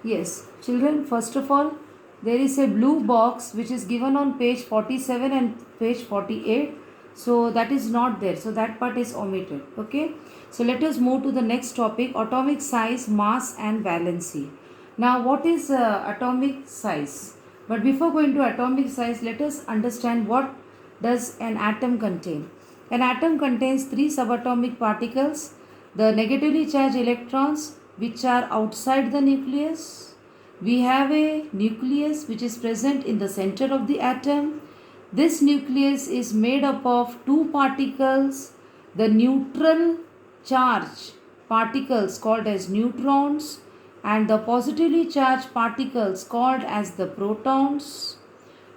Yes, children, first of all, there is a blue box which is given on page 47 and page 48. So that is not there. So that part is omitted. Okay. So let us move to the next topic, atomic size, mass and valency. Now, what is atomic size? But before going to atomic size, let us understand what does an atom contain. An atom contains three subatomic particles, the negatively charged electrons which are outside the nucleus. We have a nucleus which is present in the center of the atom. This nucleus is made up of two particles, the neutral charge particles called as neutrons and the positively charged particles called as the protons.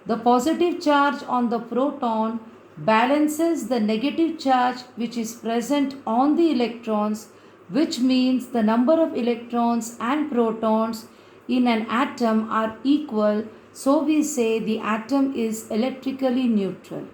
The positive charge on the proton balances the negative charge which is present on the electrons, which means the number of electrons and protons in an atom are equal. So we say the atom is electrically neutral.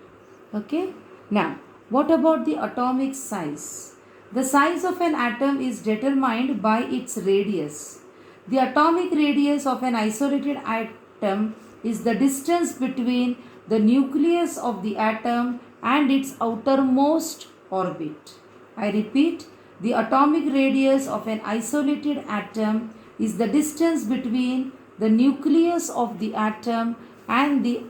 Okay. Now, what about the atomic size? The size of an atom is determined by its radius. The atomic radius of an isolated atom is the distance between the nucleus of the atom and its outermost orbit. I repeat, the atomic radius of an isolated atom is the distance between the nucleus of the atom and the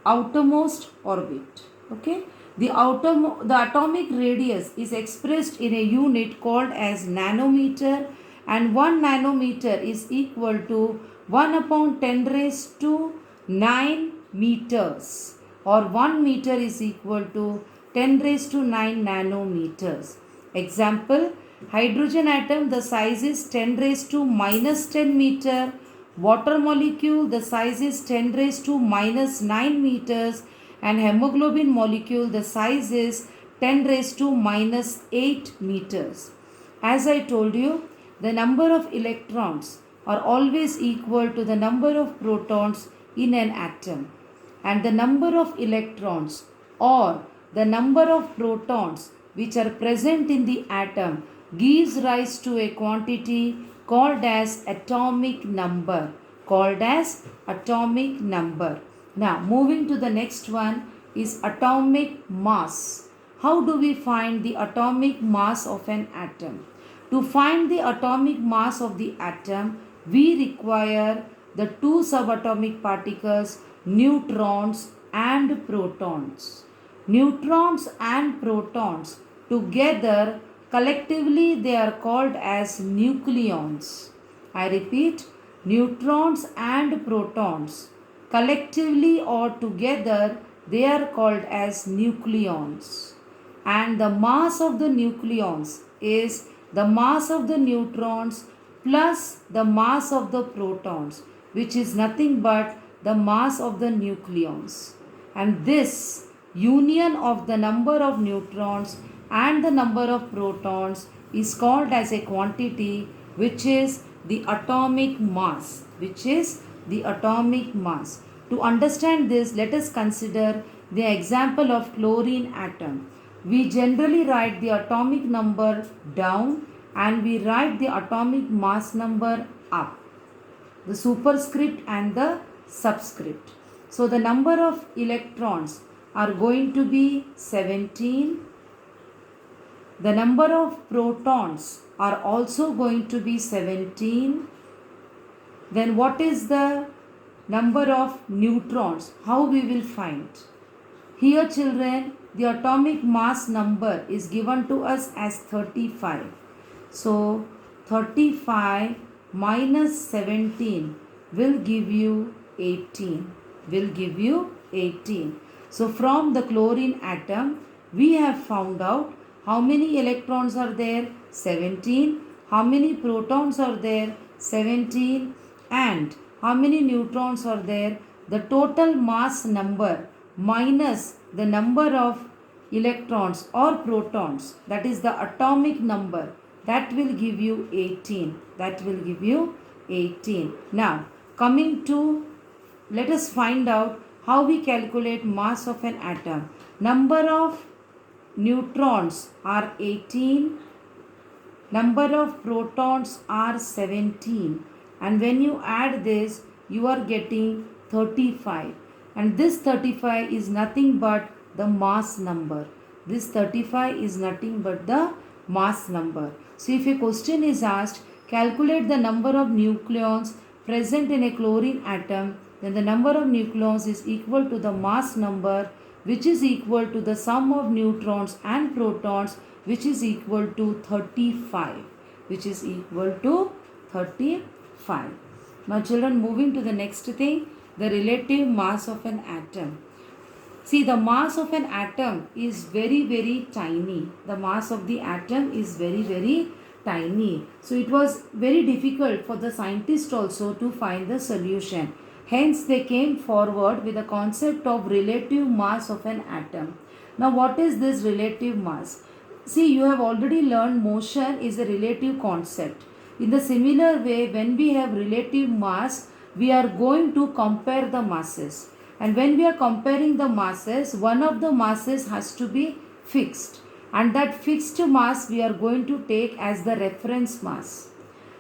outermost orbit. Okay, the atomic radius is expressed in a unit called as nanometer, and 1 nanometer is equal to 1 upon 10 raised to 9 meters, or 1 meter is equal to 10 raised to 9 nanometers. Example, hydrogen atom, the size is 10 raised to minus 10 meter. Water molecule, the size is 10 raised to minus 9 meters, and hemoglobin molecule, the size is 10 raised to minus 8 meters. As I told you, the number of electrons are always equal to the number of protons in an atom, and the number of electrons or the number of protons which are present in the atom gives rise to a quantity called as atomic number. Now, moving to the next one is atomic mass. How do we find the atomic mass of an atom? To find the atomic mass of the atom, we require the two subatomic particles, neutrons and protons. Neutrons and protons together, collectively they are called as nucleons. I repeat, neutrons and protons collectively or together they are called as nucleons. And the mass of the nucleons is the mass of the neutrons plus the mass of the protons, which is nothing but the mass of the nucleons. And this union of the number of neutrons and the number of protons is called as a quantity, which is the atomic mass. To understand this, let us consider the example of chlorine atom. We generally write the atomic number down and we write the atomic mass number up, the superscript and the subscript. So the number of electrons are going to be 17. The number of protons are also going to be 17. Then what is the number of neutrons? How we will find? Here children, the atomic mass number is given to us as 35. So 35 minus 17 will give you 18. So from the chlorine atom, we have found out how many electrons are there? 17. How many protons are there? 17. And how many neutrons are there? The total mass number minus the number of electrons or protons, that is the atomic number, that will give you 18. Now, coming to, let us find out how we calculate mass of an atom. Number of neutrons are 18. Number of protons are 17. and when you add this, you are getting 35. And this 35 is nothing but the mass number. This 35 is nothing but the mass number. So if a question is asked, calculate the number of nucleons present in a chlorine atom, then the number of nucleons is equal to the mass number, which is equal to the sum of neutrons and protons, which is equal to 35, which is equal to 35. Now children, moving to the next thing, the relative mass of an atom. See, the mass of an atom is very, very tiny. The mass of the atom is very, very tiny. So it was very difficult for the scientists also to find the solution. Hence, they came forward with the concept of relative mass of an atom. Now, what is this relative mass? See, you have already learned motion is a relative concept. In the similar way, when we have relative mass, we are going to compare the masses. And when we are comparing the masses, one of the masses has to be fixed. And that fixed mass we are going to take as the reference mass.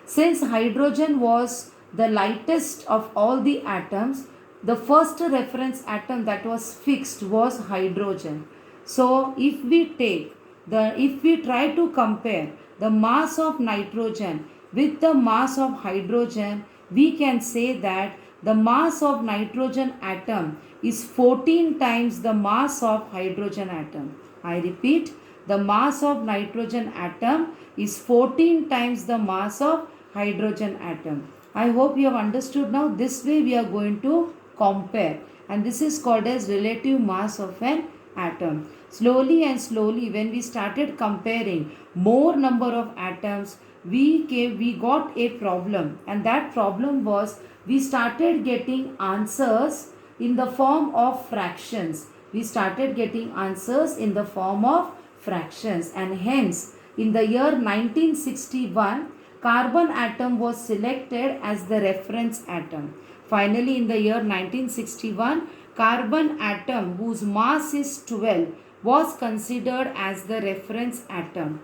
Since hydrogen was the lightest of all the atoms, the first reference atom that was fixed was hydrogen. So if we try to compare the mass of nitrogen with the mass of hydrogen, we can say that the mass of nitrogen atom is 14 times the mass of hydrogen atom. I repeat, the mass of nitrogen atom is 14 times the mass of hydrogen atom. I hope you have understood now. This way we are going to compare, and this is called as relative mass of an atom. Slowly and slowly, when we started comparing more number of atoms, we got a problem, and that problem was we started getting answers in the form of fractions. We started getting answers in the form of fractions, and hence in the year 1961, carbon atom was selected as the reference atom. Finally, in the year 1961, carbon atom whose mass is 12 was considered as the reference atom.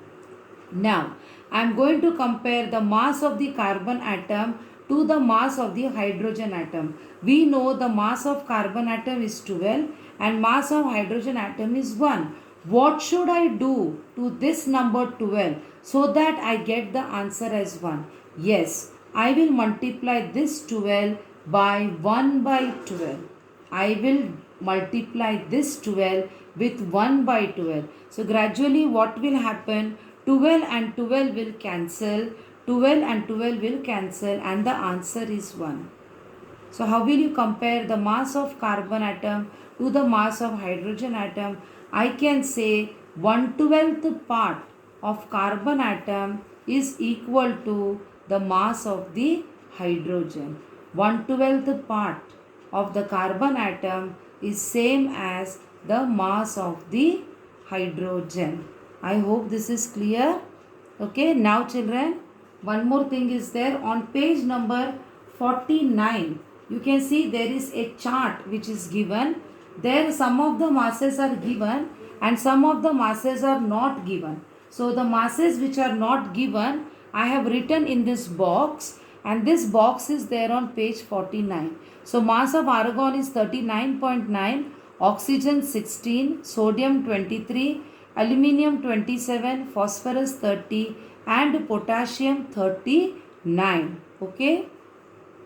Now, I am going to compare the mass of the carbon atom to the mass of the hydrogen atom. We know the mass of carbon atom is 12 and mass of hydrogen atom is 1. What should I do to this number 12 so that I get the answer as 1? Yes, I will multiply this 12 by 1 by 12. I will multiply this 12 with 1 by 12. So gradually what will happen? 12 and 12 will cancel. 12 and 12 will cancel, and the answer is 1. So how will you compare the mass of carbon atom to the mass of hydrogen atom? I can say 1/12 part of carbon atom is equal to the mass of the hydrogen. 1/12 part of the carbon atom is same as the mass of the hydrogen. I hope this is clear. Okay, now children, one more thing is there on page number 49. You can see there is a chart which is given. There some of the masses are given and some of the masses are not given. So the masses which are not given, I have written in this box, and this box is there on page 49. So mass of argon is 39.9, oxygen 16, sodium 23, aluminium 27, phosphorus 30 and potassium 39. Okay.